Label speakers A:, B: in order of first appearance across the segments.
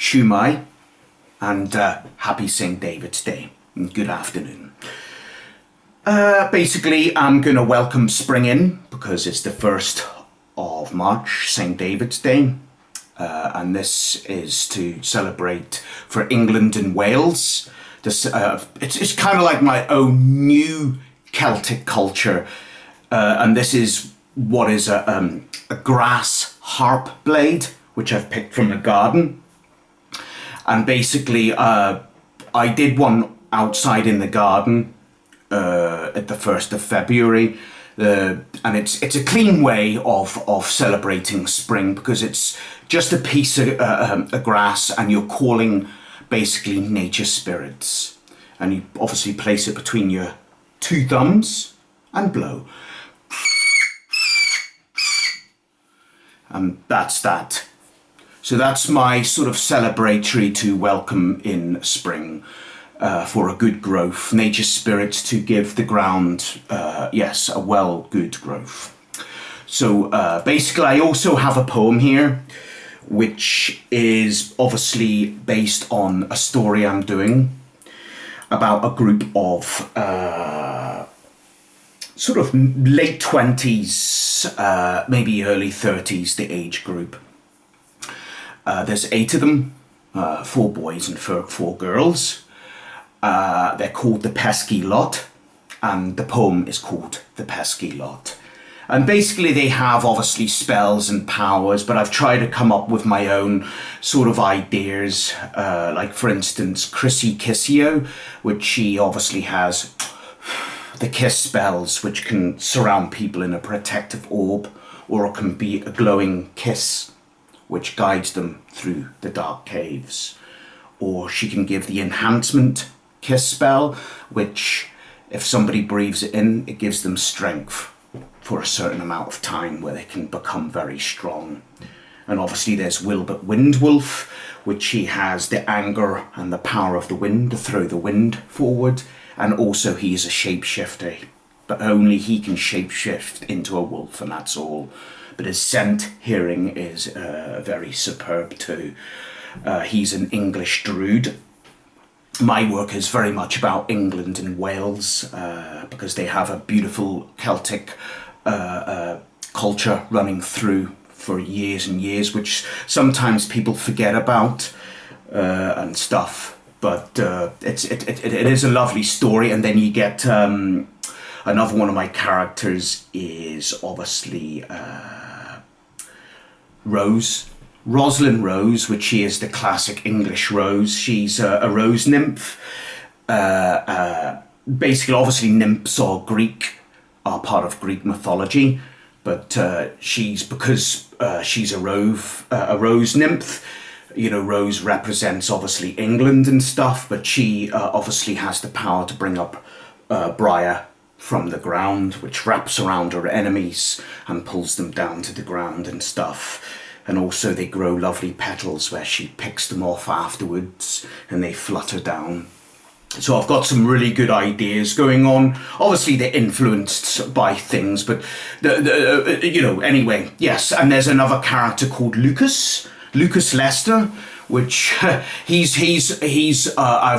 A: Shumai, and happy St. David's Day. And good afternoon. Basically, I'm going to welcome spring in because it's the 1st of March, St. David's Day. And this is to celebrate for England and Wales. It's kind of like my own new Celtic culture. And this is what is a grass harp blade, which I've picked from the garden. And basically, I did one outside in the garden at the 1st of February. And it's a clean way of celebrating spring because it's just a piece of grass and you're calling basically nature spirits. And you obviously place it between your 2 thumbs and blow. And that's that. So that's my sort of celebratory to welcome in spring for a good growth. Nature spirits to give the ground, yes, a good growth. So basically I also have a poem here, which is obviously based on a story I'm doing about a group of sort of late 20s, maybe early 30s, the age group. There's 8 of them, 4 boys and 4 girls. They're called the Pesky Lot, and the poem is called The Pesky Lot. And basically they have obviously spells and powers, but I've tried to come up with my own sort of ideas. Like for instance, Chrissy Kissio, which she obviously has the kiss spells, which can surround people in a protective orb, or it can be a glowing kiss, which guides them through the dark caves. Or she can give the enhancement kiss spell, which if somebody breathes it in, it gives them strength for a certain amount of time where they can become very strong. And obviously there's Wilbert Windwolf, which he has the anger and the power of the wind to throw the wind forward. And also he is a shapeshifter, but only he can shapeshift into a wolf, and that's all. But his scent hearing is very superb too. He's an English druid. My work is very much about England and Wales because they have a beautiful Celtic culture running through for years and years, which sometimes people forget about and stuff. But it is a lovely story. And then you get another one of my characters is obviously Rosalind Rose, which she is the classic English rose. She's a rose nymph. Basically, obviously, nymphs are part of Greek mythology, but because she's a rose nymph. You know, rose represents obviously England and stuff, but she obviously has the power to bring up briar from the ground, which wraps around her enemies and pulls them down to the ground and stuff. And also they grow lovely petals where she picks them off afterwards and they flutter down. So I've got some really good ideas going on. Obviously they're influenced by things, but anyway, yes. And there's another character called Lucas Lester, which I've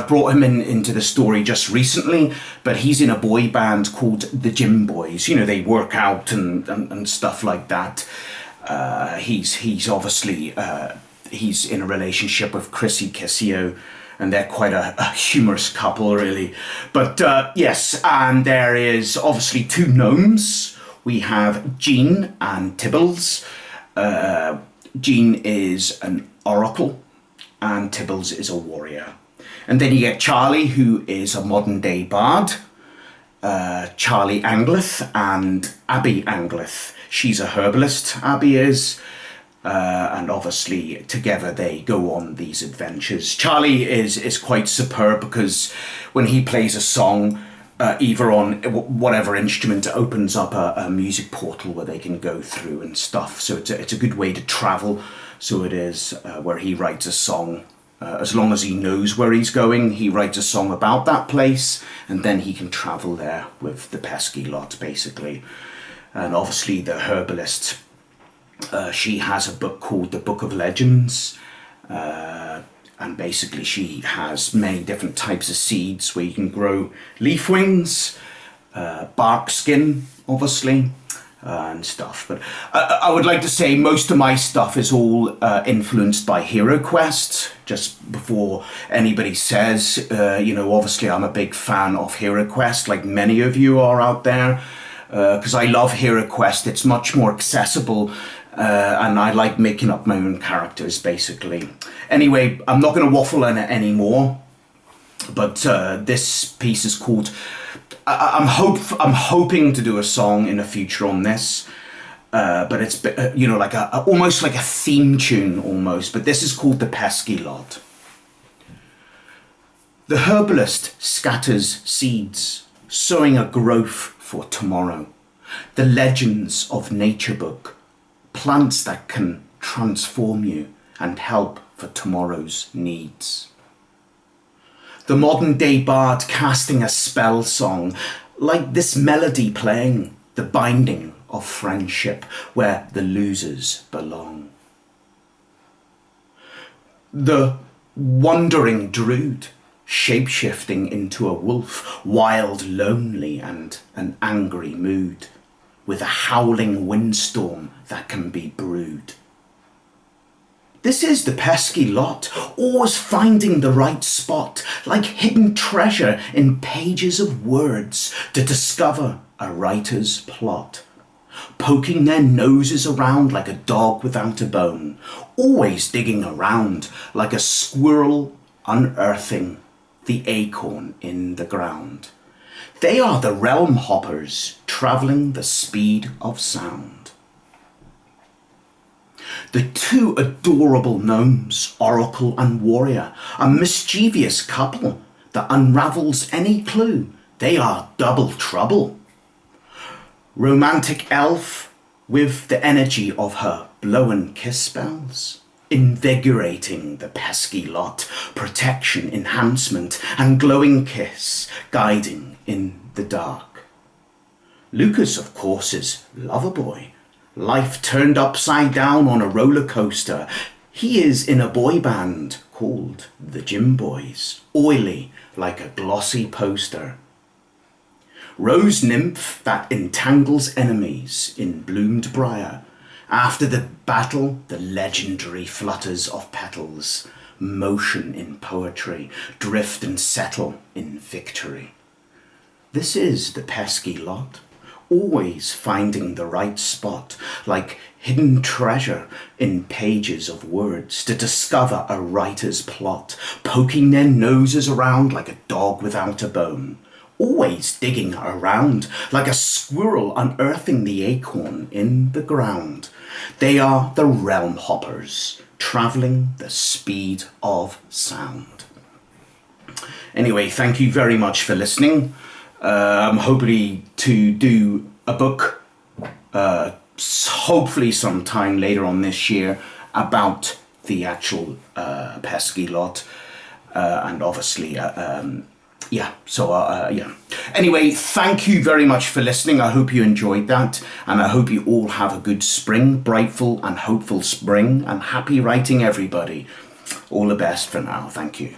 A: brought him into the story just recently, but he's in a boy band called the Gym Boys. You know, they work out and stuff like that. He's obviously he's in a relationship with Chrissy Kissio, and they're quite a humorous couple, really. But yes, and there is obviously 2 gnomes. We have Jean and Tibbles. Jean is an oracle, and Tibbles is a warrior. And then you get Charlie, who is a modern day bard. Charlie Anglith and Abby Anglith. She's a herbalist, Abby is. And obviously together they go on these adventures. Charlie is quite superb because when he plays a song, either on whatever instrument, it opens up a music portal where they can go through and stuff. So it's a good way to travel. So it is where he writes a song. As long as he knows where he's going, he writes a song about that place, and then he can travel there with the Pesky Lot, basically. And obviously the herbalist, she has a book called The Book of Legends. And basically she has many different types of seeds where you can grow leaf wings, bark skin, obviously, and stuff. But I would like to say most of my stuff is all influenced by HeroQuest. Just before anybody says, obviously I'm a big fan of HeroQuest, like many of you are out there, because I love HeroQuest. It's much more accessible, and I like making up my own characters, basically. Anyway, I'm not going to waffle on it anymore, but this piece is called... I'm hoping to do a song in the future on this, but it's like almost like a theme tune almost. But this is called the Pesky Lot. The herbalist scatters seeds, sowing a growth for tomorrow. The legends of nature book, plants that can transform you and help for tomorrow's needs. The modern day bard casting a spell song, like this melody playing, the binding of friendship where the losers belong. The wandering druid, shape-shifting into a wolf, wild, lonely and an angry mood, with a howling windstorm that can be brewed. This is the pesky lot, always finding the right spot, like hidden treasure in pages of words to discover a writer's plot. Poking their noses around like a dog without a bone, always digging around like a squirrel unearthing the acorn in the ground. They are the realm hoppers, travelling the speed of sound. The two adorable gnomes, Oracle and Warrior, a mischievous couple that unravels any clue. They are double trouble. Romantic elf with the energy of her blow and kiss spells, invigorating the pesky lot, protection, enhancement, and glowing kiss, guiding in the dark. Lucas, of course, is Loverboy. Life turned upside down on a roller coaster. He is in a boy band called the Gym Boys, oily like a glossy poster. Rose nymph that entangles enemies in bloomed briar. After the battle, the legendary flutters of petals, motion in poetry, drift and settle in victory. This is the pesky lot, always finding the right spot, like hidden treasure in pages of words to discover a writer's plot, poking their noses around like a dog without a bone, always digging around like a squirrel unearthing the acorn in the ground. They are the realm hoppers, travelling the speed of sound. Anyway, thank you very much for listening. I'm hoping to do a book, hopefully sometime later on this year, about the actual pesky lot, and obviously, yeah. Anyway, thank you very much for listening. I hope you enjoyed that, and I hope you all have a good spring, brightful and hopeful spring, and happy writing, everybody. All the best for now. Thank you.